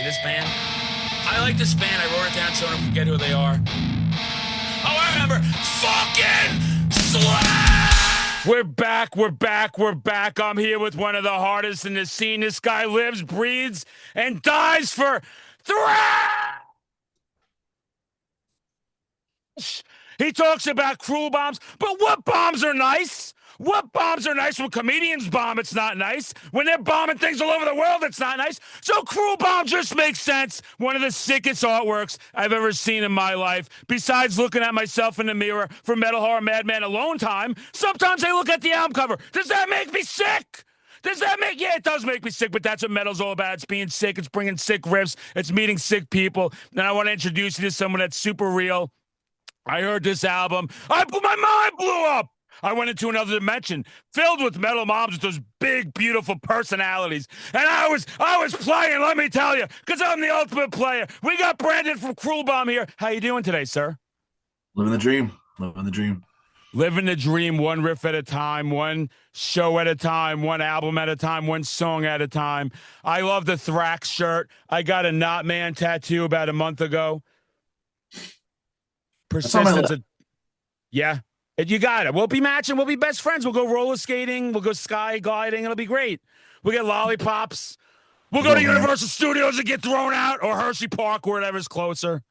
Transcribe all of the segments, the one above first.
This band? I like this band. I wrote it down so I don't forget who they are. Oh, I remember. Fucking Slash! We're back. We're back. We're back. I'm here with one of the hardest in the scene. This guy lives, breathes, and dies for thrash. He talks about cruel bombs, but what bombs are nice? What bombs are nice? When comedians bomb, it's not nice. When they're bombing things all over the world, it's not nice. So Cruelbomb just makes sense. One of the sickest artworks I've ever seen in my life. Besides looking at myself in the mirror for Metal Horror Madman Alone Time, sometimes I look at the album cover. Does that make me sick? Does that make, yeah, it does make me sick, but that's what metal's all about. It's being sick. It's bringing sick riffs. It's meeting sick people. And I want to introduce you to someone that's super real. I heard this album. My mind blew up. I went into another dimension filled with metal moms with those big, beautiful personalities. And I was playing, let me tell you, because I'm the ultimate player. We got Brandon from Cruelbomb here. How you doing today, sir? Living the dream. Living the dream. Living the dream, one riff at a time, one show at a time, one album at a time, one song at a time. I love the Thrax shirt. I got a Not Man tattoo about a month ago. Persistence. Yeah. You got it. We'll be matching. We'll be best friends. We'll go roller skating. We'll go sky gliding. It'll be great. We'll get lollipops. We'll go to Universal Studios and get thrown out, or Hershey Park, whatever's closer.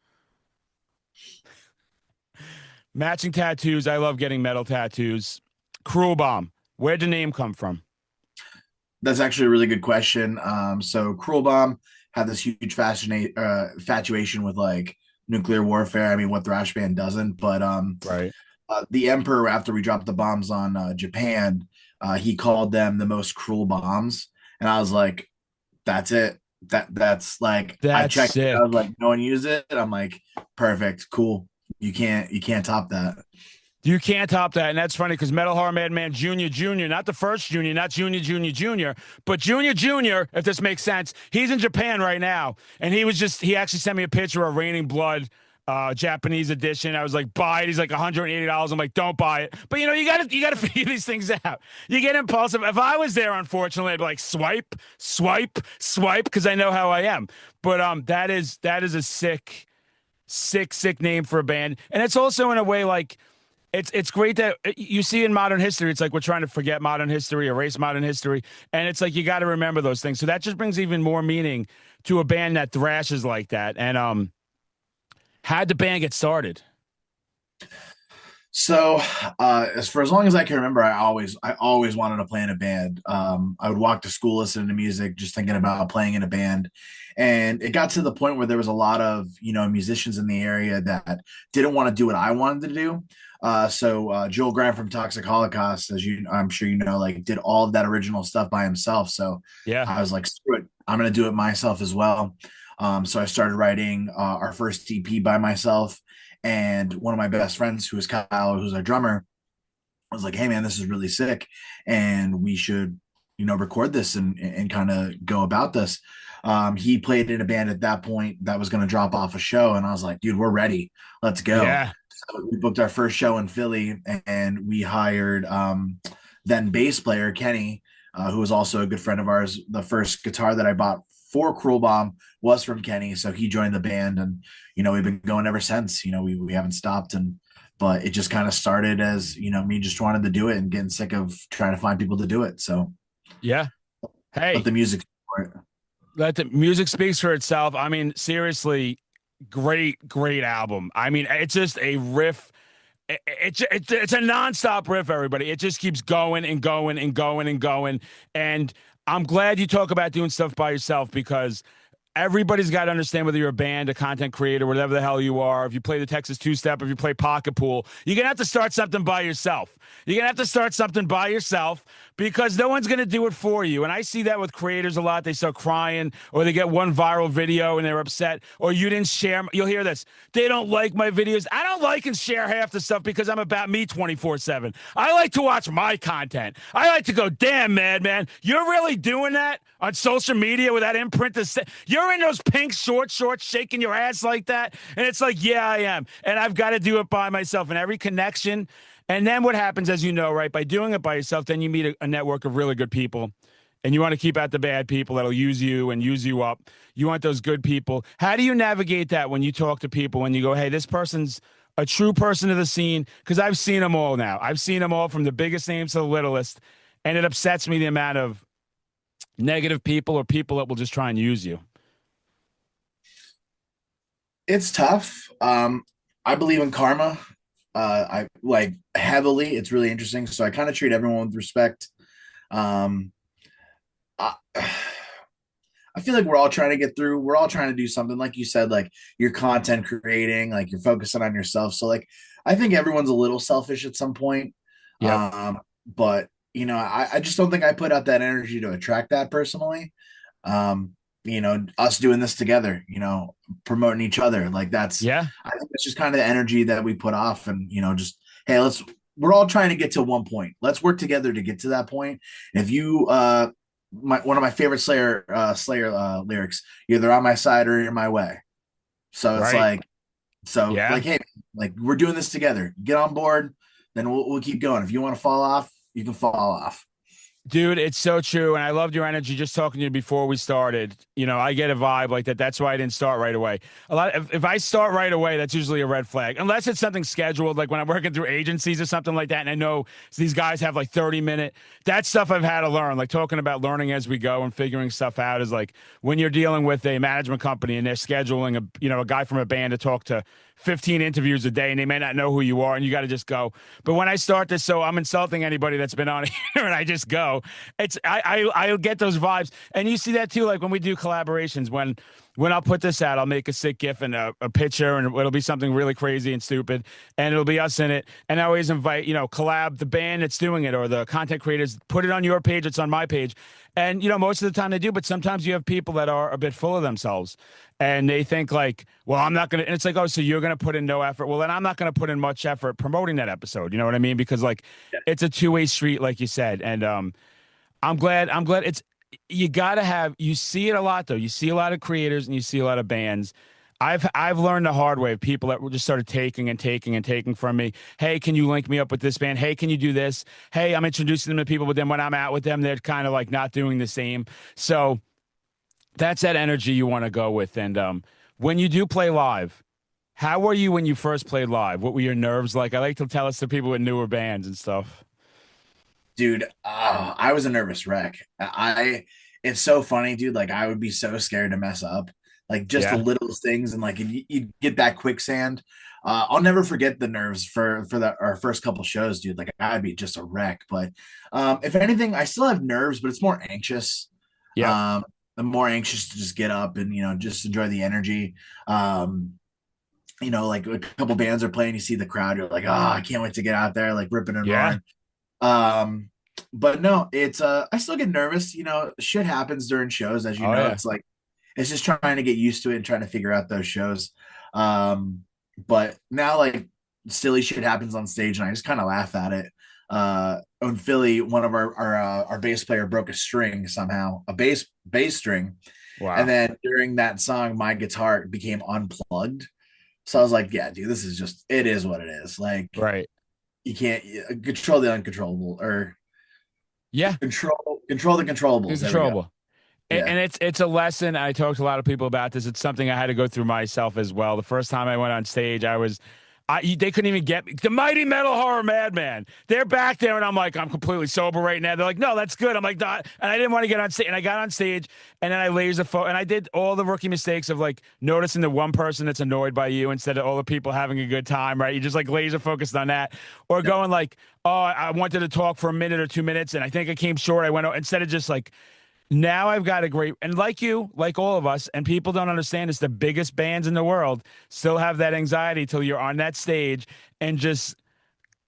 Matching tattoos. I love getting metal tattoos. Cruelbomb. Where'd the name come from? That's actually a really good question. So Cruelbomb had this huge infatuation with like nuclear warfare. I mean, what thrash band doesn't? But right. The Emperor, after we dropped the bombs on Japan, he called them the most cruel bombs, and I was like, "That's it. That's like." I checked it. I was like, "No one used it." And I'm like, "Perfect, cool. You can't top that." You can't top that, and that's funny because Metal Horror Madman Junior, not the first Junior, not Junior, but Junior. If this makes sense, he's in Japan right now, and he actually sent me a picture of Raining Blood. Japanese edition. I was like, buy it. He's like $180. I'm like, don't buy it. But you gotta figure these things out. You get impulsive. If I was there, unfortunately, I'd be like, swipe, because I know how I am. But that is a sick name for a band. And it's also in a way like it's great that you see in modern history, it's like we're trying to forget modern history, erase modern history. And it's like you gotta remember those things. So that just brings even more meaning to a band that thrashes like that. And how'd the band get started? So, for as long as I can remember, I always wanted to play in a band. I would walk to school listening to music, just thinking about playing in a band. And it got to the point where there was a lot of, musicians in the area that didn't want to do what I wanted to do. So Joel Graham from Toxic Holocaust, I'm sure like did all of that original stuff by himself. So yeah, I was like, screw it, I'm going to do it myself as well. So I started writing our first EP by myself, and one of my best friends, who is Kyle, who's our drummer, was like, "Hey man, this is really sick, and we should, record this and kind of go about this." He played in a band at that point that was going to drop off a show, and I was like, "Dude, we're ready. Let's go." Yeah. So we booked our first show in Philly, and we hired then bass player Kenny, who was also a good friend of ours. The first guitar that I bought for Cruelbomb was from Kenny, so he joined the band, and we've been going ever since. We haven't stopped, but it just kind of started as me just wanted to do it and getting sick of trying to find people to do it. So yeah, hey, let the music speaks for itself. I mean, seriously, great album. I mean, it's just a riff. It's a nonstop riff, everybody. It just keeps going and going and going and going. And I'm glad you talk about doing stuff by yourself, because everybody's got to understand, whether you're a band, a content creator, whatever the hell you are, if you play the Texas two-step, if you play pocket pool, you're going to have to start something by yourself. You're going to have to start something by yourself, because no one's going to do it for you. And I see that with creators a lot. They start crying, or they get one viral video and they're upset, or you didn't share. You'll hear this. They don't like my videos. I don't like and share half the stuff because I'm about me 24/7. I like to watch my content. I like to go, damn, madman, you're really doing that on social media with that imprint? You're in those pink shorts shaking your ass like that? And it's like, yeah, I am. And I've got to do it by myself. And every connection. And then what happens, as you know, right, by doing it by yourself, then you meet a network of really good people. and you want to keep out the bad people that'll use you and use you up. You want those good people. How do you navigate that when you talk to people, when you go, hey, this person's a true person of the scene? Because I've seen them all now. I've seen them all from the biggest names to the littlest, and it upsets me the amount of negative people or people that will just try and use you. It's tough. I believe in karma. I like heavily. It's really interesting. So I kind of treat everyone with respect. Um, I, I feel like we're all trying to get through. We're all trying to do something, like you said, like you're content creating, like you're focusing on yourself. So like I think everyone's a little selfish at some point. Yep. But I just don't think I put out that energy to attract that personally. Um, us doing this together, promoting each other. Like Yeah. I think it's just kind of the energy that we put off, and just hey, we're all trying to get to one point. Let's work together to get to that point. And if you one of my favorite Slayer lyrics, you're either on my side or you're my way. So it's Right. like, Yeah. hey, like we're doing this together. Get on board, then we'll keep going. If you want to fall off, you can fall off. Dude, it's so true. And I loved your energy just talking to you before we started. I get a vibe like that. That's why I didn't start right away. If I start right away, that's usually a red flag. Unless it's something scheduled, like when I'm working through agencies or something like that, and I know these guys have like 30-minute. That's stuff I've had to learn. Like talking about learning as we go and figuring stuff out is like when you're dealing with a management company and they're scheduling a guy from a band to talk to 15 interviews a day, and they may not know who you are, and you got to just go. But when I start this, so I'm insulting anybody that's been on here, and I just go. I get those vibes, and you see that too. Like when we do collaborations, when I'll put this out, I'll make a sick GIF and a picture, and it'll be something really crazy and stupid, and it'll be us in it. And I always invite, collab the band that's doing it or the content creators. Put it on your page, it's on my page, and most of the time they do. But sometimes you have people that are a bit full of themselves, and they think like, well, I'm not gonna. And it's like, oh, so you're gonna put in no effort. Well, then I'm not gonna put in much effort promoting that episode. You know what I mean? Because like, it's a two-way street, like you said, and I'm glad it's you gotta have you see it a lot though. You see a lot of creators and you see a lot of bands. I've learned the hard way of people that just started taking and taking and taking from me. Hey, can you link me up with this band? Hey, can you do this? Hey, I'm introducing them to people, but then when I'm out with them, they're kind of like not doing the same. So that's that energy you want to go with. And when you do play live, how were you when you first played live? What were your nerves like? I like to tell us to people with newer bands and stuff. Dude, I was a nervous wreck. It's so funny, dude. Like I would be so scared to mess up, like just the Yeah. littlest things, and like you get that quicksand. I'll never forget the nerves for our first couple shows, dude. Like I'd be just a wreck. But if anything, I still have nerves, but it's more anxious. Yep. Um, I'm more anxious to just get up and just enjoy the energy. Um, like a couple bands are playing, you see the crowd, you're like, oh, I can't wait to get out there, like ripping and Yeah. roaring. But no, it's I still get nervous. Shit happens during shows, as you Oh know. yeah. It's like it's just trying to get used to it and trying to figure out those shows. But now like silly shit happens on stage and I just kind of laugh at it. In Philly, one of our bass player broke a string somehow, a bass string. And Wow. then during that song, my guitar became unplugged. So I was like, yeah, dude, this is just it is what it is. Like Right. you can't control the uncontrollable or Yeah. control the controllables. It's There we go. controllable. Yeah. And it's a lesson. I talked to a lot of people about this. It's something I had to go through myself as well. The first time I went on stage, they couldn't even get me. The Mighty Metal Horror Madman. They're back there, and I'm like, I'm completely sober right now. They're like, no, that's good. I'm like, nah. And I didn't want to get on stage, and I got on stage, and then I and I did all the rookie mistakes of like noticing the one person that's annoyed by you instead of all the people having a good time, right? You just like laser focused on that, or Yep. going like, oh, I wanted to talk for a minute or 2 minutes, and I think I came short. I went instead of just like now I've got a great, and like you, like all of us, and people don't understand it's the biggest bands in the world still have that anxiety till you're on that stage and just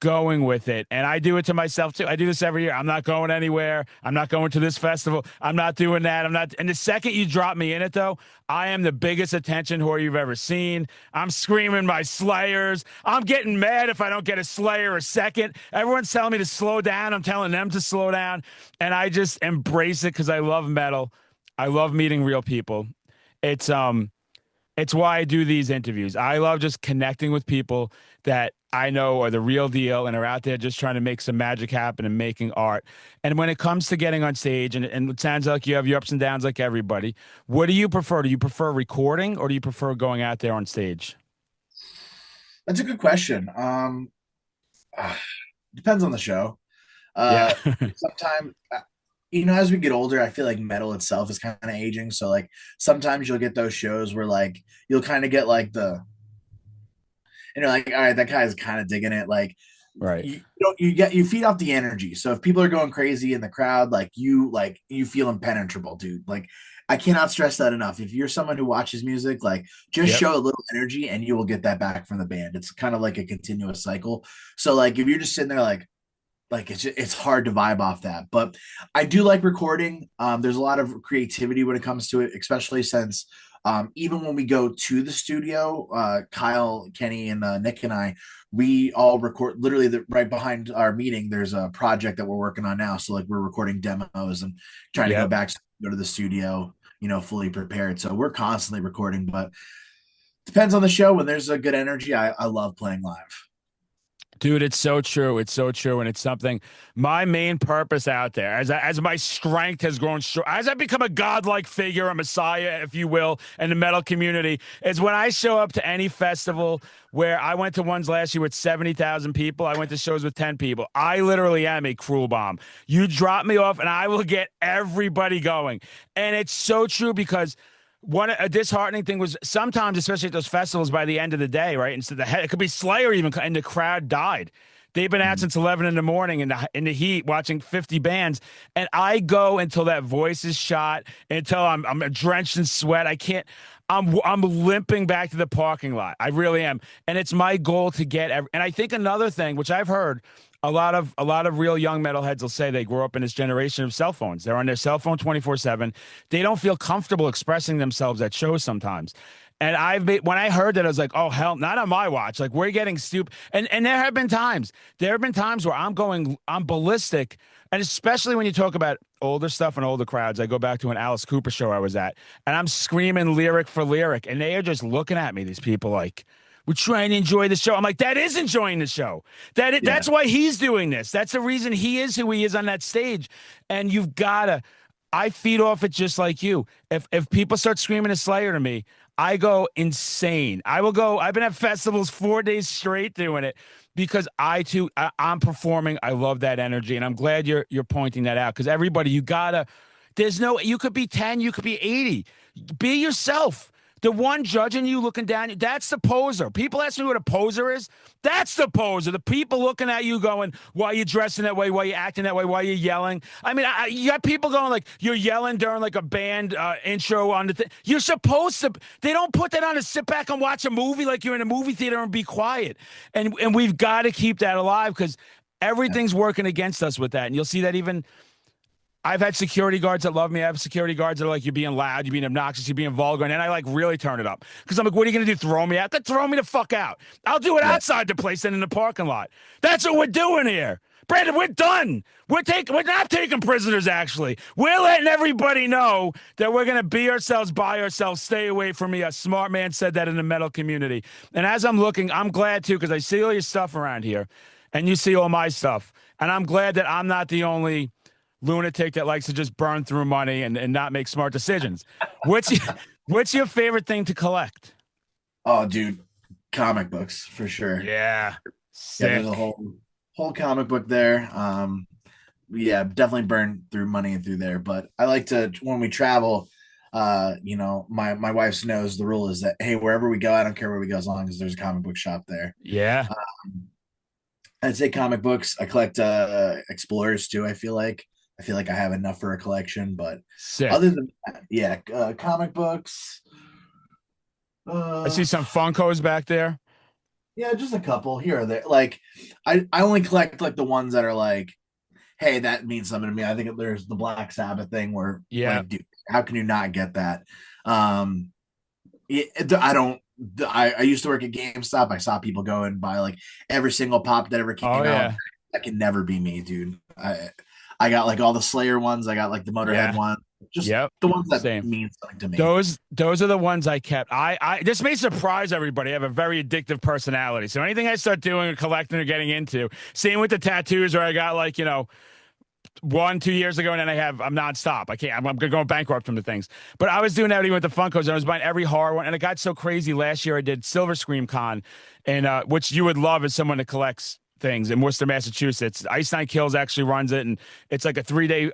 going with it. And I do it to myself too. I do this every year. I'm not going anywhere. I'm not going to this festival. I'm not doing that. I'm not. And the second you drop me in it, though, I am the biggest attention whore you've ever seen. I'm screaming my Slayers. I'm getting mad if I don't get a Slayer a second. Everyone's telling me to slow down. I'm telling them to slow down. And I just embrace it because I love metal. I love meeting real people. It's it's why I do these interviews. I love just connecting with people that I know are the real deal and are out there just trying to make some magic happen and making art. And when it comes to getting on stage, and it sounds like you have your ups and downs like everybody, what do you prefer? Do you prefer recording or do you prefer going out there on stage? That's a good question. Depends on the show. Yeah. Uh, Sometimes, as we get older, I feel like metal itself is kind of aging. So like sometimes you'll get those shows where like you'll kind of get like and you're like, all right, that guy's kind of digging it. Like Right. you feed off the energy. So if people are going crazy in the crowd, like you feel impenetrable, dude. Like I cannot stress that enough. If you're someone who watches music, like just Yep. show a little energy and you will get that back from the band. It's kind of like a continuous cycle. So like if you're just sitting there like it's hard to vibe off that, but I do like recording. There's a lot of creativity when it comes to it, especially since even when we go to the studio, Kyle, Kenny, and Nick and I, we all record literally right behind our meeting. There's a project that we're working on now, so like we're recording demos and trying to go Yep. back, go to the studio, fully prepared. So we're constantly recording, but depends on the show. When there's a good energy, I love playing live. Dude, it's so true. It's so true. And it's something, my main purpose out there, as my strength has grown, as I become a godlike figure, a messiah, if you will, in the metal community, is when I show up to any festival where I went to ones last year with 70,000 people. I went to shows with 10 people. I literally am a Cruelbomb. You drop me off and I will get everybody going. And it's so true because a disheartening thing was sometimes, especially at those festivals, by the end of the day, right? Instead, it could be Slayer even, and the crowd died. They've been out Mhm. since 11 in the morning in the heat, watching 50 bands, and I go until that voice is shot, until I'm drenched in sweat. I can't. I'm limping back to the parking lot. I really am, and it's my goal to get. And I think another thing, which I've heard, a lot of real young metalheads will say they grew up in this generation of cell phones. They're on their cell phone 24/7. They don't feel comfortable expressing themselves at shows sometimes. And when I heard that, I was like, oh hell, not on my watch. Like we're getting stupid. And there have been times where I'm ballistic. And especially when you talk about older stuff and older crowds, I go back to an Alice Cooper show I was at, and I'm screaming lyric for lyric, and they are just looking at me, these people like, we're trying to enjoy the show. I'm like, that is enjoying the show. Yeah, That's why he's doing this. That's the reason he is who he is on that stage. And you've gotta. I feed off it just like you. If people start screaming a Slayer to me, I go insane. I will go. I've been at festivals 4 days straight doing it because I'm performing. I love that energy, and I'm glad you're pointing that out because everybody, you gotta. There's no. You could be 10. You could be 80. Be yourself. The one judging you, looking down, that's the poser. People ask me what a poser is. That's the poser. The people looking at you going, why are you dressing that way? Why are you acting that way? Why are you yelling? I mean, you got people going like, you're yelling during like a band intro on the thing. You're supposed to. They don't put that on to sit back and watch a movie like you're in a movie theater and be quiet. And we've got to keep that alive because yeah, everything's working against us with that. And you'll see that even I've had security guards that love me. I have security guards that are like, you're being loud, you're being obnoxious, you're being vulgar. And then I like really turn it up. Because I'm like, what are you going to do? Throw me out? Throw me the fuck out. I'll do it yeah. outside the place and in the parking lot. That's what we're doing here. Brandon, we're done. We're not taking prisoners, actually. We're letting everybody know that we're gonna be ourselves, by ourselves, stay away from me. A smart man said that in the metal community. And as I'm looking, I'm glad too, because I see all your stuff around here and you see all my stuff. And I'm glad that I'm not the only lunatic that likes to just burn through money and not make smart decisions. What's your, what's your favorite thing to collect? Oh, dude, comic books for sure. Yeah, Yeah, there's a sick. whole comic book there. Yeah, definitely burn through money through there. But I like to when we travel. My wife knows the rule is that hey, wherever we go, I don't care where we go as long as there's a comic book shop there. Yeah, I'd say comic books. I collect explorers too. I feel like I have enough for a collection, but other sick. than that, yeah, comic books. I Uh, see some Funkos back there. yeah, just a couple here or there. Like, I only collect like the ones that are like, hey, that means something to me. I think there's the Black Sabbath thing where Yeah, like, dude, how can you not get that? Um, I don't. I used to work at GameStop. I saw people go and buy like every single pop that ever oh came out. yeah, That can never be me, dude. I got like all the Slayer ones. I got like the Motorhead yeah. one. Just Yep. the ones that Same. mean something to me. Those are the ones I kept. This may surprise everybody. I have a very addictive personality. So anything I start doing or collecting or getting into, same with the tattoos, where I got like, 1, 2 years ago, and then I'm nonstop. I can't. I'm going bankrupt from the things. But I was doing that even with the Funkos, and I was buying every horror one, and it got so crazy. Last year, I did Silver Scream Con, and which you would love as someone that collects things in Worcester, Massachusetts. Ice Nine Kills actually runs it, and it's like a 3-day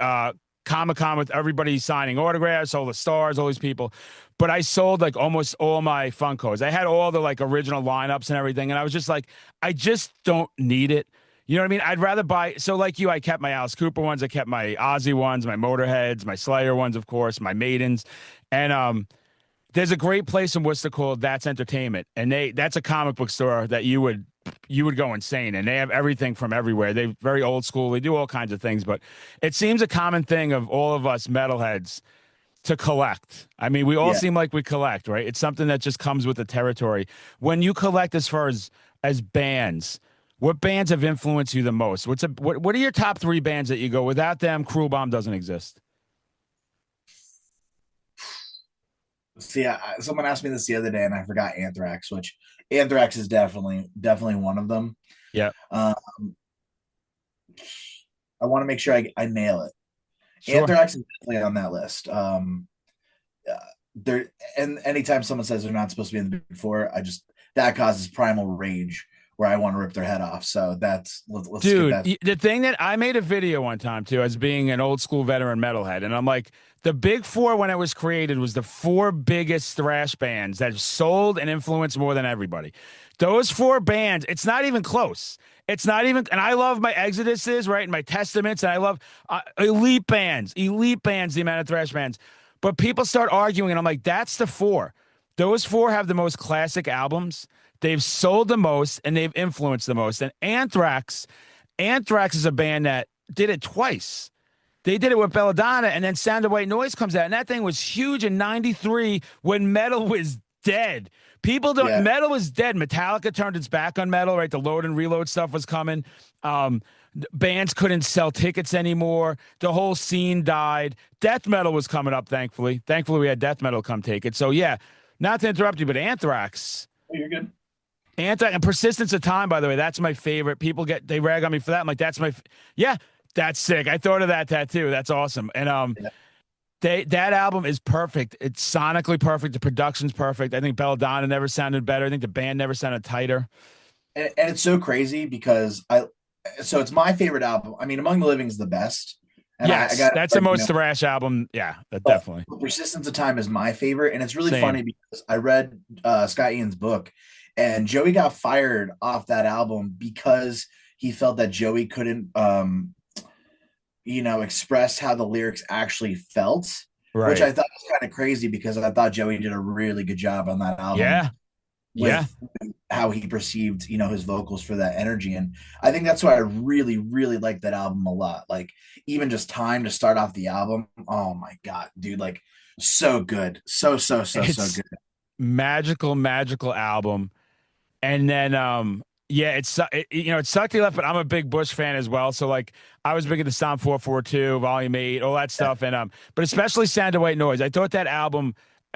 Comic Con with everybody signing autographs, all the stars, all these people. But I sold like almost all my Funkos. I had all the like original lineups and everything, and I was just like, I just don't need it. You know what I mean? I'd rather buy. So like you, I kept my Alice Cooper ones. I kept my Ozzy ones, my Motorheads, my Slayer ones, of course, my Maidens. And there's a great place in Worcester called That's Entertainment, and that's a comic book store that you would go insane, and they have everything from everywhere. They're very old school. They do all kinds of things, but it seems a common thing of all of us metalheads to collect. I mean, we all Yeah. seem like we collect, right? It's something that just comes with the territory. When you collect, as far as bands, what bands have influenced you the most? What are your top 3 bands that you go, without them, Cruelbomb doesn't exist? See, someone asked me this the other day, and I forgot Anthrax, which Anthrax is definitely one of them. Yeah, Um, I want to make sure I nail it. sure. Anthrax is definitely on that list. There, and anytime someone says they're not supposed to be in the Big Four, that causes primal rage where I want to rip their head off. So let's skip Dude, that. the thing that I made a video one time too, as being an old school veteran metalhead, and I'm like, the Big Four when it was created was the 4 biggest thrash bands that sold and influenced more than everybody. Those 4 bands, it's not even close. It's not even, and I love my Exoduses, right, and my Testaments, and I love elite bands, the amount of thrash bands. But people start arguing, and I'm like, that's the 4. Those 4 have the most classic albums. They've sold the most and they've influenced the most. And Anthrax is a band that did it twice. They did it with Belladonna, and then Sound of White Noise comes out, and that thing was huge in '93 when metal was dead. Metal was dead. Metallica turned its back on metal, right? The load and reload stuff was coming. Bands couldn't sell tickets anymore. The whole scene died. Death metal was coming up, thankfully. Thankfully, we had death metal come take it. So yeah, not to interrupt you, but Anthrax. Oh, you're good. And Persistence of Time, by the way, that's my favorite. They rag on me for that. I'm like, yeah, that's sick. I thought of that tattoo. That's awesome. And that album is perfect. It's sonically perfect. The production's perfect. I think Belladonna never sounded better. I think the band never sounded tighter. And it's so crazy because so it's my favorite album. I mean, Among the Living is the best. And yes, that's the most thrash album. Yeah, definitely. Persistence of Time is my favorite, and it's really Same. funny because I read Scott Ian's book, and Joey got fired off that album because he felt that Joey couldn't, express how the lyrics actually felt, Right. which I thought was kind of crazy because I thought Joey did a really good job on that album. Yeah. With how he perceived, his vocals for that energy. And I think that's why I really, really like that album a lot. Like, even just Time to start off the album. Oh my God, dude. Like, so good. So good. Magical album. And then, it sucked he left, but I'm a big Bush fan as well. So like, I was big into Psalm 442, Volume 8, all that stuff. And, but especially Sound of White Noise. I thought that album,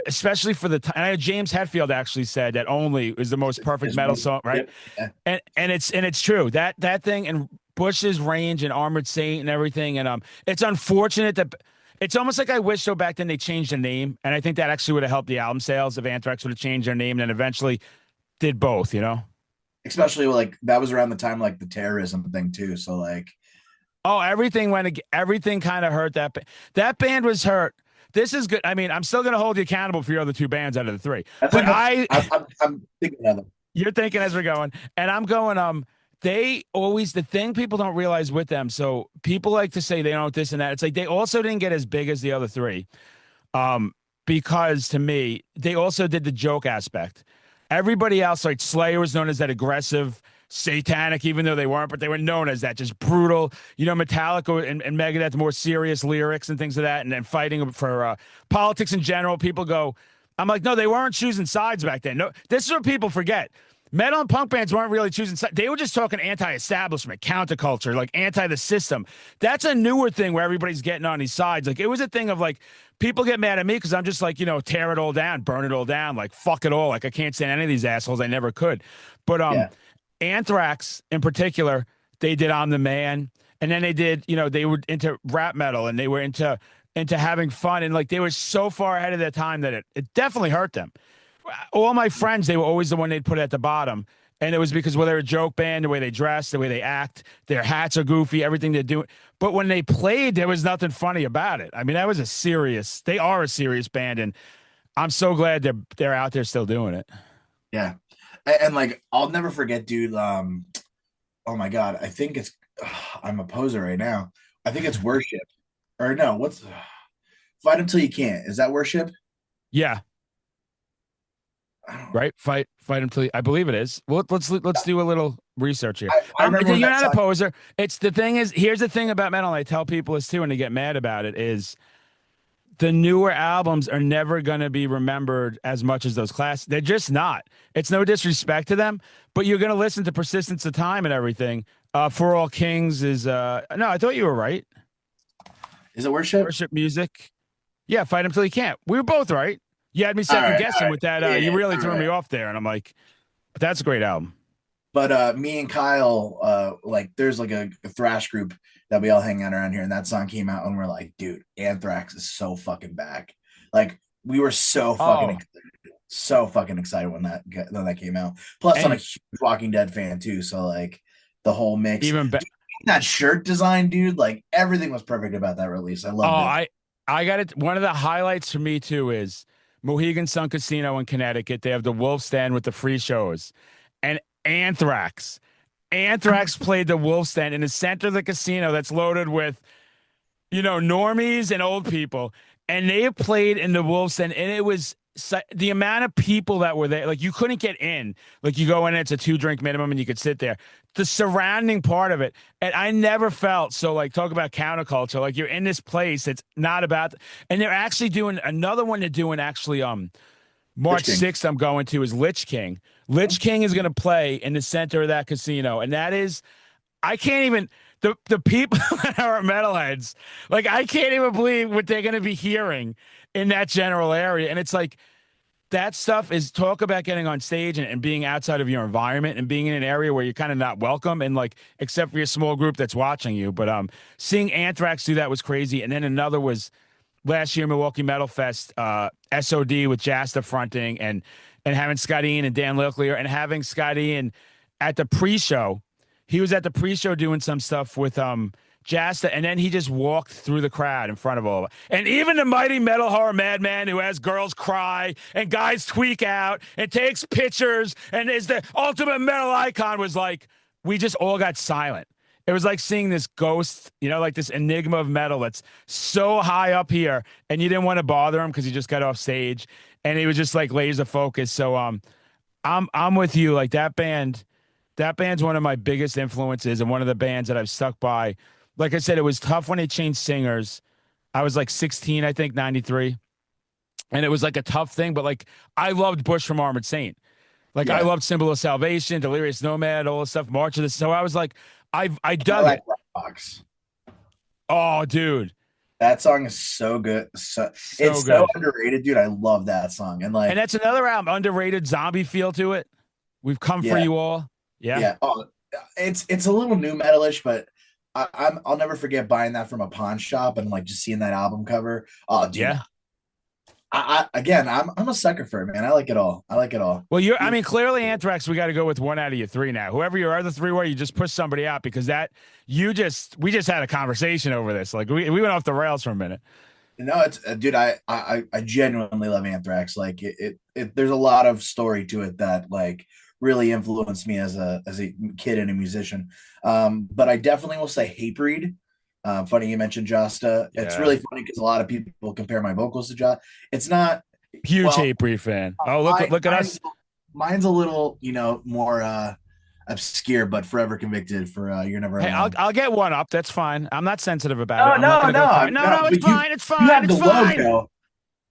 especially for the time, and I had James Hetfield actually said that Only is the most perfect metal song, right? Yep. Yeah. And it's true. That thing, and Bush's range and Armored Saint and everything. And it's unfortunate that it's almost like I wish so back then they changed the name. And I think that actually would have helped the album sales if Anthrax would have changed their name and eventually did both, Especially like that was around the time like the terrorism thing too. So like, everything kind of hurt that band was hurt. This is good. I mean, I'm still going to hold you accountable for your other 2 bands out of the 3. But I'm thinking of them. You're thinking as we're going, and I'm going. The thing people don't realize with them. So people like to say they don't this and that. It's like they also didn't get as big as the other 3, because to me they also did the joke aspect. Everybody else, like Slayer, was known as that aggressive, satanic, even though they weren't, but they were known as that, just brutal. Metallica and Megadeth, more serious lyrics and things of that, and then fighting for politics in general. People go, I'm like, no, they weren't choosing sides back then. No, this is what people forget. Metal and punk bands weren't really choosing sides. They were just talking anti-establishment, counterculture, like anti the system. That's a newer thing where everybody's getting on these sides. Like it was a thing of like people get mad at me because I'm just like, tear it all down, burn it all down, like fuck it all. Like I can't stand any of these assholes. I never could. But Yeah. Anthrax in particular, they did I'm the Man. And then they did, they were into rap metal and they were into having fun. And like they were so far ahead of their time that it definitely hurt them. All my friends, they were always the one they'd put at the bottom. And it was because, well, they're a joke band, the way they dress, the way they act, their hats are goofy, everything they're doing. But when they played, there was nothing funny about it. I mean, they are a serious band. And I'm so glad they're out there still doing it. Yeah. And like I'll never forget, dude. Oh my God, I think it's I'm a poser right now. I think it's Worship. Or no, what's Fight Until You Can't. Is that Worship? Yeah. I don't know. Right? Fight until I believe it is. Well, let's do a little research here. I remember when You're that not a song. poser. It's the thing is, here's the thing about metal. And I tell people this too, and they get mad about it. Is the newer albums are never going to be remembered as much as those classics. They're just not. It's no disrespect to them, but you're going to listen to Persistence of Time and everything. For All Kings is no. I thought you were right. Is it Worship? Worship music. Yeah, Fight Him Till You Can't. We were both right. You had me All second right, all guessing right. with that. You Yeah, really all threw me right. off there, and I'm like, but that's a great album. But me and Kyle, like there's like a thrash group that we all hang out around here, and that song came out, and we're like, dude, Anthrax is so fucking back. Like we were Oh, so fucking excited when that came out. Plus, I'm a and huge Walking Dead fan too, so like the whole mix. even better. Dude, that shirt design, dude, like everything was perfect about that release. I Oh, loved it. I got it. One of the highlights for me too is Mohegan Sun Casino in Connecticut. They have the Wolf Stand with the free shows, and Anthrax. Anthrax played the Wolf Stand in the center of the casino that's loaded with normies and old people, and they played in the Wolves, and it was the amount of people that were there. Like you couldn't get in. Like you go in, it's a 2-drink minimum, and you could sit there. The surrounding part of it, and I never felt so. Like talk about counterculture. Like you're in this place. It's not about, and they're actually doing another one. They're doing actually Rich March King. 6th. I'm going to is Lich King. Lich King is going to play in the center of that casino, and that is I can't even the people that are metalheads, like I can't even believe what they're gonna be hearing in that general area. And it's like that stuff is talk about getting on stage and being outside of your environment and being in an area where you're kind of not welcome and like except for your small group that's watching you. But seeing Anthrax do that was crazy. And then another was last year Milwaukee Metal Fest, SOD with Jasta fronting and having Scott Ian and Dan Licklier and having Scott Ian at the pre-show. He was at the pre-show doing some stuff with Jasta, and then he just walked through the crowd in front of all of it. And even the mighty metal horror madman who has girls cry and guys tweak out and takes pictures and is the ultimate metal icon was like, we just all got silent. It was like seeing this ghost, like this enigma of metal that's so high up here, and you didn't want to bother him because he just got off stage, and he was just like laser focused. So I'm with you. Like that band. That band's one of my biggest influences and one of the bands that I've stuck by. Like I said, it was tough when they changed singers. I was like 16, I think, 93. And it was like a tough thing, but like I loved Bush from Armored Saint. Like I Yeah. loved Symbol of Salvation, Delirious Nomad, all this stuff, March of the. So I was like, I I dug like it. Box. Oh, dude. That song is so good. So It's so good. underrated, dude. I love that song. And And like, that's another album, underrated zombie feel to it. We've come for yeah, you all. Yeah. yeah. Oh, it's a little new metalish, but I'll never forget buying that from a pawn shop and like just seeing that album cover. Oh, dude. Yeah. I'm a sucker for it, man. I like it all. I like it all. Well, I Even- mean, clearly Anthrax, we got to go with one out of your three now. Whoever your other three were, you just push somebody out because we just had a conversation over this. Like we went off the rails for a minute. No, it's dude. I genuinely love Anthrax. Like there's a lot of story to it that like really influenced me as a kid and a musician. But I definitely will say Hatebreed. Funny you mentioned Josta. It's Yeah. really funny because a lot of people compare my vocals to Josta. It's not Huge well. Hatebreed fan. Oh, look at us. Mine's a little more obscure, but forever convicted for You're Never Hey, Alone. I'll get one up. That's fine. I'm not sensitive about it. No, I'm not no, gonna go cry. no, No, no. no, it's But you fine. It's you fine. have It's the fine. logo.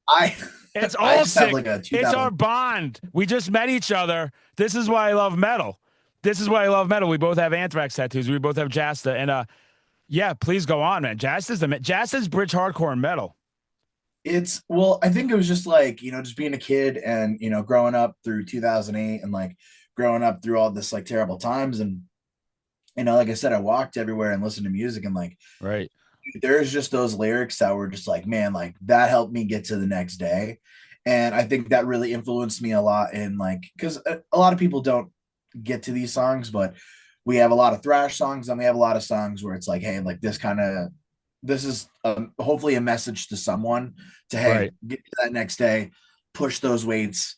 I It's I all just have sick. like a It's our 2000. bond. We just met each other. This is why I love metal. This is why I love metal. We both have Anthrax tattoos. We both have Jasta. And yeah, please go on, man. Jasta's bridge hardcore and metal. It's well, I think it was just like, just being a kid and, growing up through 2008 and like growing up through all this like terrible times. And, like I said, I walked everywhere and listened to music and like Right. there's just those lyrics that were just like, man, like that helped me get to the next day. And I think that really influenced me a lot in like, because a lot of people don't get to these songs, but we have a lot of thrash songs and we have a lot of songs where it's like, hey, like this is hopefully a message to someone to, hey, Right. get to that next day, push those weights,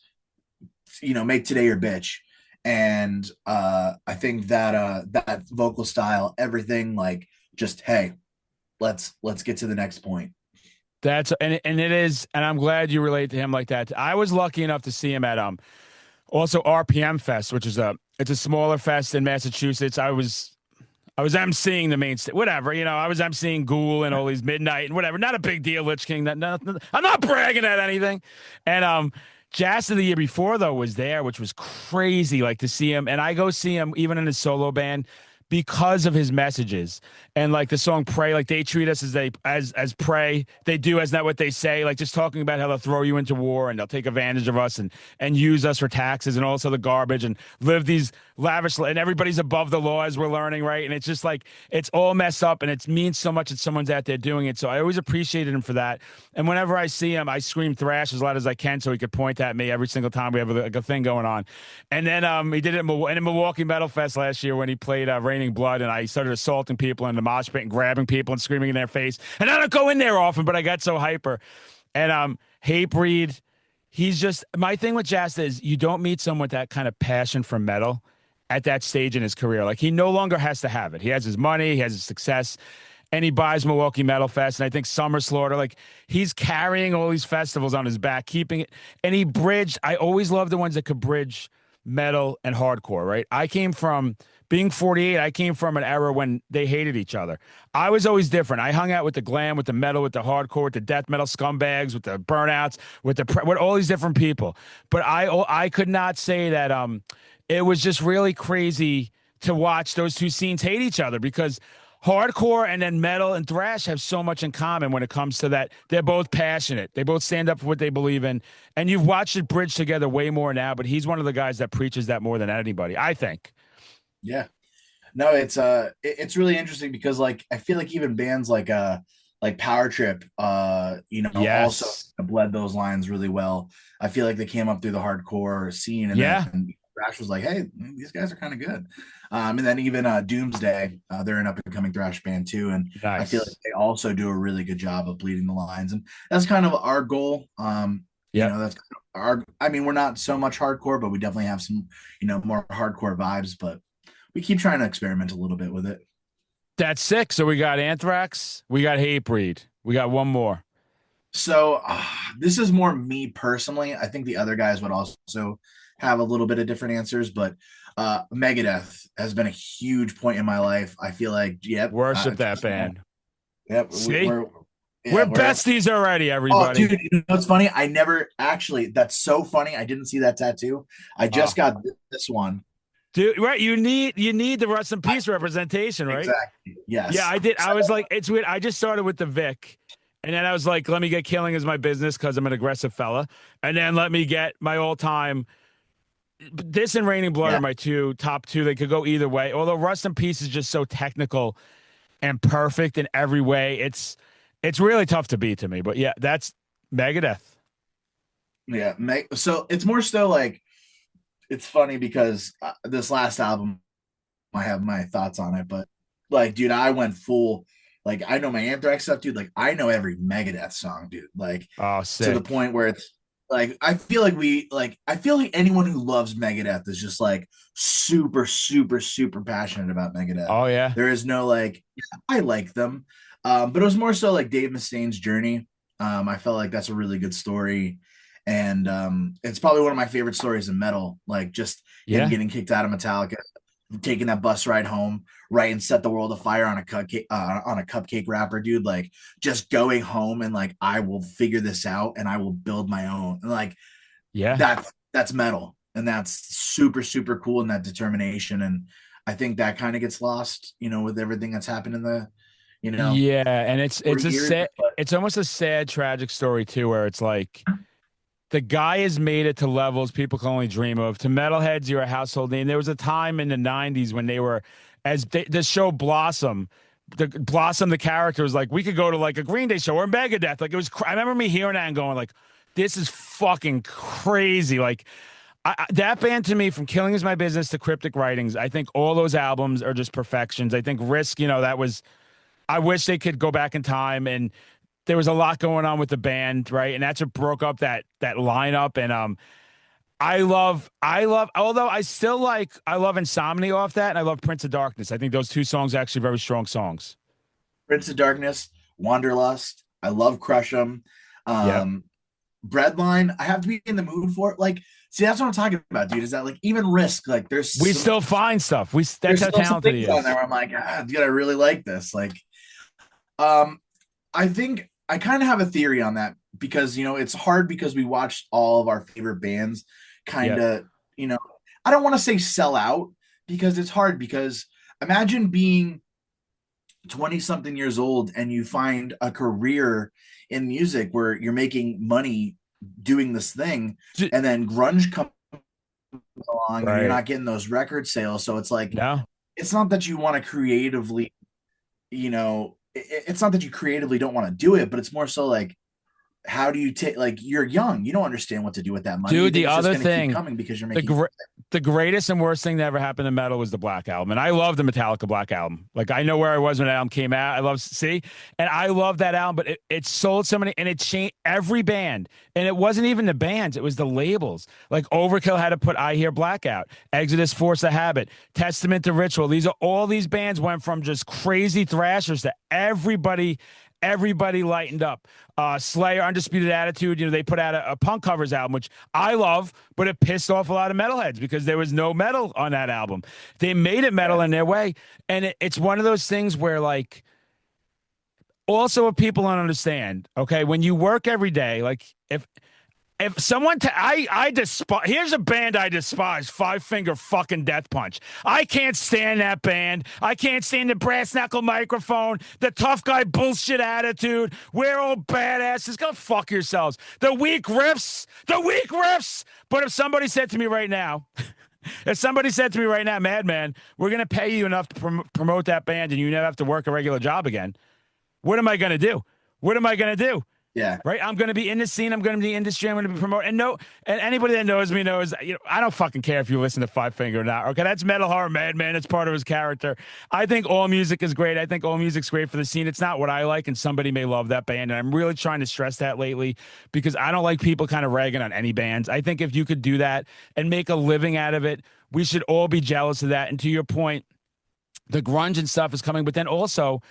make today your bitch. And I think that that vocal style, everything, like just, hey, let's get to the next point. And it is, and I'm glad you relate to him like that. I was lucky enough to see him at also RPM Fest, which is it's a smaller fest in Massachusetts. I was emceeing the main stage, whatever, I was emceeing Ghoul and all these Midnight and whatever. Not a big deal, Lich King. I'm not bragging at anything. And Jasta the year before though was there, which was crazy, like to see him. And I go see him even in his solo band because of his messages and like the song "Pray." Like they treat us as prey. They do as not what they say. Like just talking about how they'll throw you into war and they'll take advantage of us and use us for taxes and also the garbage and live these lavish, and everybody's above the law as we're learning, right? And it's just like it's all messed up and it means so much that someone's out there doing it. So I always appreciated him for that. And whenever I see him, I scream thrash as loud as I can so he could point at me every single time we have like a thing going on. And then he did it in Milwaukee Metal Fest last year when he played Raining Blood, and I started assaulting people in the mosh pit and grabbing people and screaming in their face. And I don't go in there often, but I got so hyper. And Hatebreed, he's just my thing with Jasta is you don't meet someone with that kind of passion for metal at that stage in his career. Like he no longer has to have it. He has his money, he has his success, and he buys Milwaukee Metal Fest. And I think Summer Slaughter, like he's carrying all these festivals on his back, keeping it. And he bridged. I always loved the ones that could bridge metal and hardcore, right? I came from being 48, I came from an era when they hated each other. I was always different. I hung out with the glam, with the metal, with the hardcore, with the death metal scumbags, with the burnouts, with all these different people. But I could not say that it was just really crazy to watch those two scenes hate each other because hardcore and then metal and thrash have so much in common when it comes to that. They're both passionate. They both stand up for what they believe in. And you've watched it bridge together way more now, but he's one of the guys that preaches that more than anybody, I think. Yeah. No, it's really interesting because like I feel like even bands like Power Trip also Yes. bled those lines really well. I feel like they came up through the hardcore scene and Yeah. then thrash was like, hey, these guys are kind of good. And then even Doomsday, they're an up and coming thrash band too, and I feel like Nice. they also do a really good job of bleeding the lines, and that's kind of our goal. Yep. That's kind of our. I mean, we're not so much hardcore, but we definitely have some more hardcore vibes, but we keep trying to experiment a little bit with it. That's six. So we got Anthrax, we got Hatebreed, we got one more. So this is more me personally. I think the other guys would also have a little bit of different answers, but Megadeth has been a huge point in my life. I feel like, yep, Worship that trust me, band. yep, See? We're yeah, we're. besties already, Oh, everybody. dude, it's funny. I never actually. That's so funny. I didn't see that tattoo. I Oh. just got this one. Dude, right? You need the rest in peace representation, right? Exactly. Yeah, Yes. I did. So, I was like, it's weird. I just started with the Vic, and then I was like, let me get Killing as my business because I'm an aggressive fella, and then let me get my all time. This and Raining Blood yeah. are my top two. They could go either way. Although Rust in Peace is just so technical and perfect in every way, it's really tough to beat to me. But yeah, that's Megadeth. Yeah. So it's more so like it's funny because this last album I have my thoughts on it, but like, dude, I went full. Like, I know my Anthrax stuff, dude. Like, I know every Megadeth song, dude. Like, Oh, to the sick. point where it's like, I feel like anyone who loves Megadeth is just like super, super, super passionate about Megadeth. Oh yeah, There is no like, yeah, I like them, but it was more so like Dave Mustaine's journey. I felt like that's a really good story, and it's probably one of my favorite stories in metal. Like, just him yeah. getting kicked out of Metallica, taking that bus ride home, right, and set the world afire on a cupcake wrapper, dude. Like just going home and like I will figure this out and I will build my own. And like Yeah. that's metal, and that's super super cool, and that determination. And I think that kind of gets lost, with everything that's happened in the, you know, Yeah, and it's 40 a years. sad, But it's almost a sad, tragic story too, where it's like the guy has made it to levels people can only dream of. To metalheads, you're a household name. There was a time in the '90s when they were, the show Blossom, the character was like, we could go to like a Green Day show or Megadeth. Like it was, I remember me hearing that and going like, this is fucking crazy. Like that band to me, from Killing Is My Business to Cryptic Writings, I think all those albums are just perfections. I think Risk, that was. I wish they could go back in time, and there was a lot going on with the band, right? And that's what broke up that lineup. And I love, although I love Insomnia off that, and I love Prince of Darkness. I think those two songs are actually very strong songs. Prince of Darkness, Wanderlust, I love Crush 'em. Yep. um Breadline, I have to be in the mood for it. Like, see, that's what I'm talking about, dude. Is that like even Risk? Like, We still find stuff. That's there's how still some talented he things on is. there where I'm like, dude, I really like this. Like, um, I think I kind of have a theory on that because it's hard because we watched all of our favorite bands kind Yep. of, you know, I don't want to say sell out because it's hard because imagine being 20 something years old and you find a career in music where you're making money doing this thing, and then grunge comes along and you're Right. not getting those record sales. So it's like, No. it's not that you want to creatively, it's not that you creatively don't want to do it, but it's more so like, how do you take, like, you're young, you don't understand what to do with that money, you Dude, think the it's just other going to keep thing, coming because you're the making. gr- the greatest and worst thing that ever happened to metal was the Black Album, and I love the Metallica Black Album. Like I know where I was when that album came out. I love see, and I love that album, but it sold so many, and it changed every band. And it wasn't even the bands; it was the labels. Like Overkill had to put "I Hear Black" out, Exodus, Force the Habit, Testament to Ritual. All these bands went from just crazy thrashers to everybody lightened up. Slayer, Undisputed Attitude, they put out a punk covers album, which I love, but it pissed off a lot of metalheads because there was no metal on that album. They made it metal Yeah. in their way. And it's one of those things where, like, also what people don't understand, okay, when you work every day, like, if someone, I despise, here's a band I despise, Five Finger fucking Death Punch. I can't stand that band. I can't stand the brass knuckle microphone, the tough guy bullshit attitude. We're all badasses. Go fuck yourselves. The weak riffs, the weak riffs. But if somebody said to me right now, Madman, we're going to pay you enough to promote that band and you never have to work a regular job again, what am I going to do? What am I going to do? Yeah. Right, I'm going to be in the scene. I'm going to be in the industry. I'm going to be promoted. And anybody that knows me knows, I don't fucking care if you listen to Five Finger or not. Okay, that's Metal Horror Madman. It's part of his character. I think all music is great. I think all music's great for the scene. It's not what I like, and somebody may love that band. And I'm really trying to stress that lately because I don't like people kind of ragging on any bands. I think if you could do that and make a living out of it, we should all be jealous of that. And to your point, the grunge and stuff is coming, but then also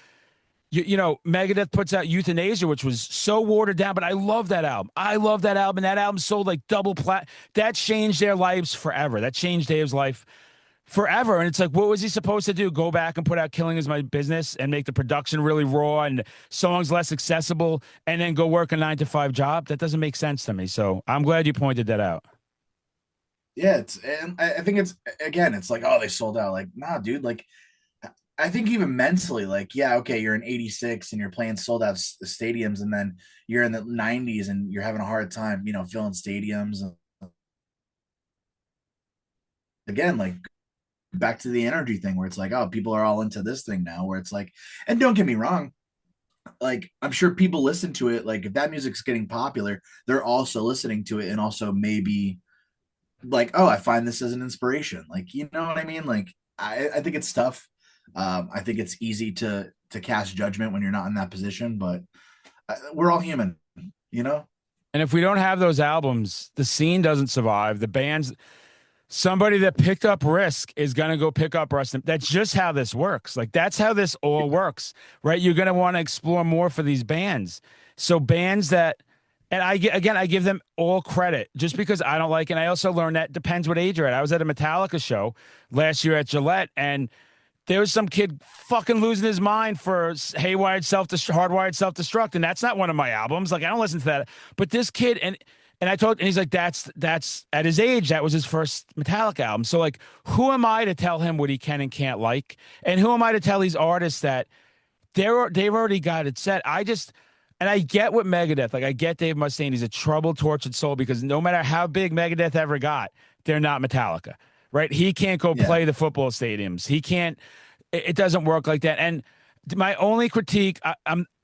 Megadeth puts out Euthanasia, which was so watered down, but I love that album. I love that album. That album sold like double plat. That changed their lives forever. That changed Dave's life forever. And it's like, what was he supposed to do? Go back and put out Killing Is My Business and make the production really raw and songs less accessible and then go work a 9 to 5 job? That doesn't make sense to me. So I'm glad you pointed that out. Yeah, and I think it's, again, it's like, oh, they sold out. Like, nah, dude. Like, I think even mentally, like, yeah, okay, you're in '86 and you're playing sold out stadiums, and then you're in the '90s and you're having a hard time, filling stadiums. And again, like, back to the energy thing where it's like, oh, people are all into this thing now. Where it's like, and don't get me wrong, like, I'm sure people listen to it. Like, if that music's getting popular, they're also listening to it, and also maybe like, oh, I find this as an inspiration. Like, you know what I mean? Like, I think it's tough. I think it's easy to cast judgment when you're not in that position, but we're all human, you know? And if we don't have those albums, the scene doesn't survive. The bands, somebody that picked up Risk is going to go pick up Rust. That's just how this works. Like, that's how this all works, right? You're going to want to explore more for these bands. So bands that And I give them all credit just because I don't like it. And I also learned that depends what age you're at. I was at a Metallica show last year at Gillette, and there was some kid fucking losing his mind for hardwired self destruct, and that's not one of my albums. Like I don't listen to that. But this kid and he's like, that's at his age, that was his first Metallica album. So like, who am I to tell him what he can and can't like? And who am I to tell these artists that they've already got it set? And I get what Megadeth, like I get Dave Mustaine, he's a troubled, tortured soul because no matter how big Megadeth ever got, they're not Metallica, right? He can't go Yeah. play the football stadiums. He can't, it doesn't work like that. And my only critique,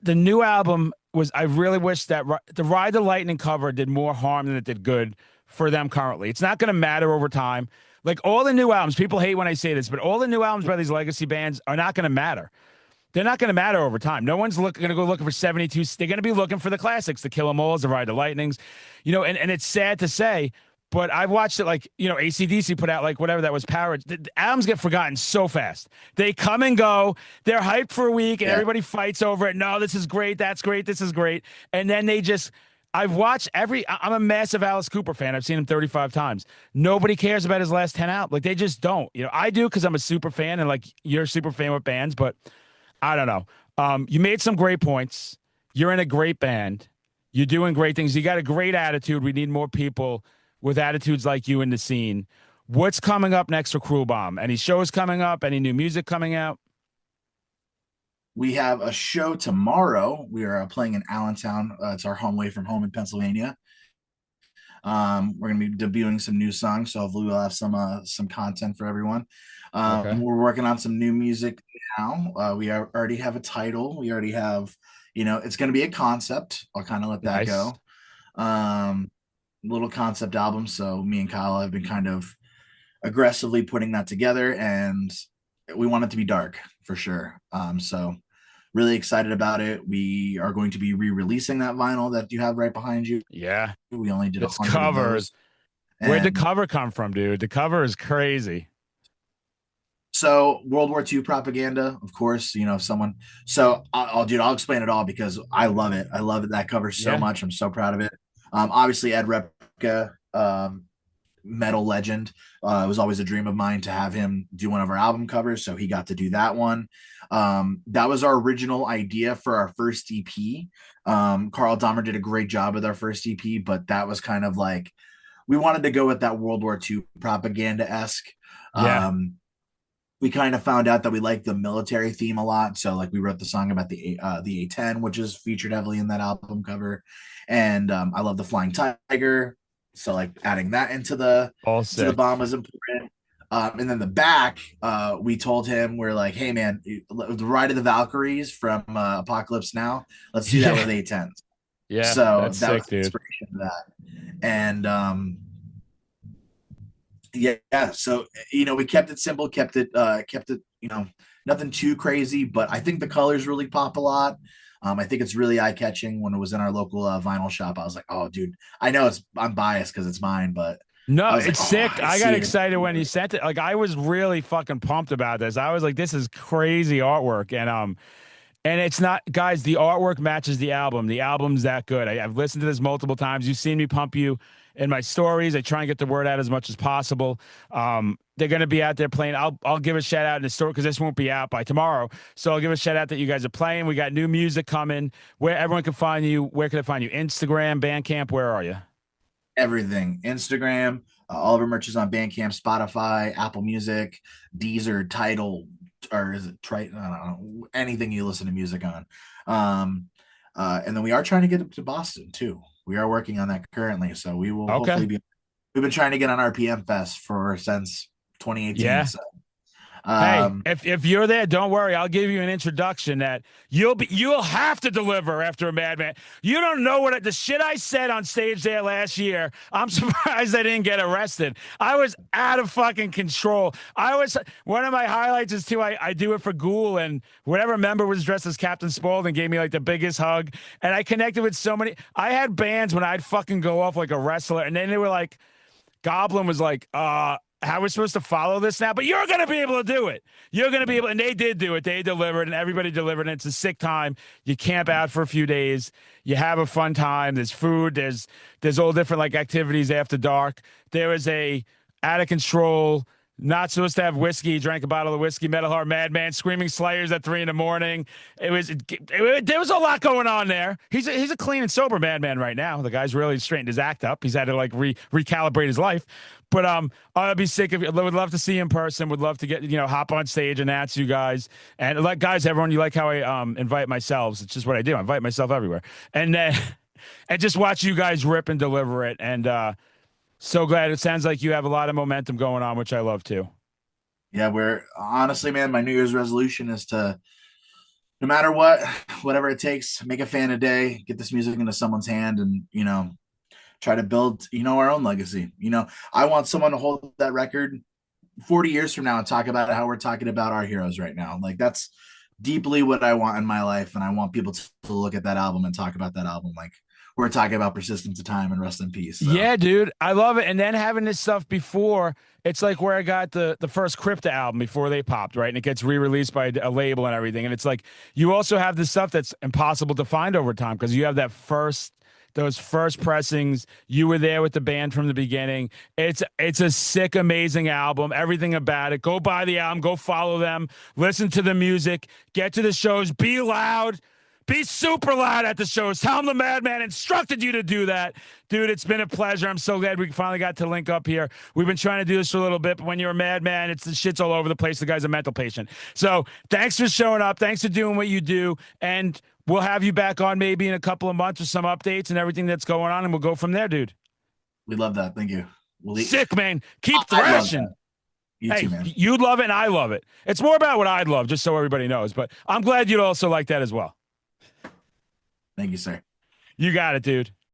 the new album was, I really wish that the Ride the Lightning cover did more harm than it did good for them currently. It's not going to matter over time. Like all the new albums, people hate when I say this, but all the new albums by these legacy bands are not going to matter. They're not going to matter over time. No one's going to go looking for 72. They're going to be looking for the classics, the Kill 'Em Alls, the Ride the Lightnings, and it's sad to say, but I've watched it like, AC/DC put out like whatever that was, Power. The albums get forgotten so fast. They come and go. They're hyped for a week and everybody fights over it. No, this is great. That's great. This is great. And then I've watched I'm a massive Alice Cooper fan. I've seen him 35 times. Nobody cares about his last 10 albums. Like they just don't. I do because I'm a super fan and like you're a super fan with bands, but I don't know. You made some great points. You're in a great band. You're doing great things. You got a great attitude. We need more people with attitudes like you in the scene. What's coming up next for Cruelbomb? Any shows coming up? Any new music coming out? We have a show tomorrow. We are playing in Allentown. It's our home away from home in Pennsylvania. We're going to be debuting some new songs, so hopefully we'll have some content for everyone. Okay. We're working on some new music now. Already have a title. We already have, it's going to be a concept. I'll kind of let that go. Little concept album. So me and Kyle have been kind of aggressively putting that together, and we want it to be dark for sure. So really excited about it. We are going to be re-releasing that vinyl that you have right behind you. Yeah. We only did This 100 cover. of those. Where'd the cover come from, dude? The cover is crazy. So World War II propaganda, of course, someone. So I'll explain it all because I love it. I love it, that cover so much. I'm so proud of it. Obviously Ed Repka, metal legend. It was always a dream of mine to have him do one of our album covers, so he got to do that one. That was our original idea for our first EP. Carl Dahmer did a great job with our first EP, but that was kind of like we wanted to go with that World War II propaganda-esque. Yeah. We kind of found out that we liked the military theme a lot, so like we wrote the song about the A-10, which is featured heavily in that album cover, and I love the Flying Tiger. So like adding that into the bomb was important. And then the back, we told him, we're like, hey man, the Ride of the Valkyries from Apocalypse Now, let's do that with A10s. Yeah. So that's that sick, was the inspiration of that. And yeah, so we kept it simple, kept it nothing too crazy, but I think the colors really pop a lot. I think it's really eye-catching. When it was in our local vinyl shop, I was like, oh dude, I know I'm biased because it's mine, but no, it's like, sick. I got excited it. when you sent it. Like I was really fucking pumped about this. I was like, this is crazy artwork. And it's not, guys, the artwork matches the album. The album's that good. I've listened to this multiple times. You've seen me pump you in my stories. I try and get the word out as much as possible. They're going to be out there playing. I'll give a shout out in the store because this won't be out by tomorrow. So I'll give a shout out that you guys are playing. We got new music coming. Where everyone can find you. Where can I find you? Instagram, Bandcamp. Where are you? Everything. Instagram. All of our merch is on Bandcamp, Spotify, Apple Music, Deezer, Tidal, or is it Triton? I don't know. Anything you listen to music on. And then we are trying to get up to Boston too. We are working on that currently. So we will hopefully be. We've been trying to get on RPM Fest since 2018. Yeah. So. Hey, if you're there, don't worry. I'll give you an introduction that you'll have to deliver after a Madman. You don't know the shit I said on stage there last year. I'm surprised I didn't get arrested. I was out of fucking control. One of my highlights is too. I do it for Ghoul, and whatever member was dressed as Captain Spaulding gave me like the biggest hug, and I connected with so many. I had bands when I'd fucking go off like a wrestler, and then they were like. Goblin was like, how we're supposed to follow this now, but you're going to be able to do it. You're going to be able, and they did do it. They delivered, and everybody delivered. And it's a sick time. You camp out for a few days. You have a fun time. There's food. There's all different like activities after dark. There was a out of control. Not supposed to have whiskey. Drank a bottle of whiskey. Metal Heart Madman screaming Slayers at 3 a.m. There was a lot going on there. He's a clean and sober madman right now. The guy's really straightened his act up. He's had to like recalibrate his life. But I'd be sick of. Would love to see you in person. Would love to get hop on stage and announce you guys. And like guys, everyone, you like how I invite myself? It's just what I do. I invite myself everywhere, and then and just watch you guys rip and deliver it. And so glad. It sounds like you have a lot of momentum going on, which I love too. Yeah, we're honestly, man, my New Year's resolution is to, no matter what, whatever it takes, make a fan a day, get this music into someone's hand, and try to build, our own legacy. I want someone to hold that record 40 years from now and talk about how we're talking about our heroes right now. Like that's deeply what I want in my life, and I want people to look at that album and talk about that album like we're talking about Persistence of Time and Rest in Peace. So. Yeah, dude, I love it. And then having this stuff before, it's like where I got the first Crypta album before they popped, right? And it gets re-released by a label and everything. And it's like you also have this stuff that's impossible to find over time because you have those first pressings. You were there with the band from the beginning. It's a sick, amazing album. Everything about it. Go buy the album. Go follow them. Listen to the music. Get to the shows. Be loud. Be super loud at the shows. Tell them the Madman instructed you to do that. Dude, it's been a pleasure. I'm so glad we finally got to link up here. We've been trying to do this for a little bit, but when you're a madman, the shit's all over the place. The guy's a mental patient. So thanks for showing up. Thanks for doing what you do. And we'll have you back on maybe in a couple of months with some updates and everything that's going on, and we'll go from there, dude. We love that. Thank you. Sick, man. Keep thrashing. You too, man. You'd love it, and I love it. It's more about what I'd love, just so everybody knows. But I'm glad you'd also like that as well. Thank you, sir. You got it, dude.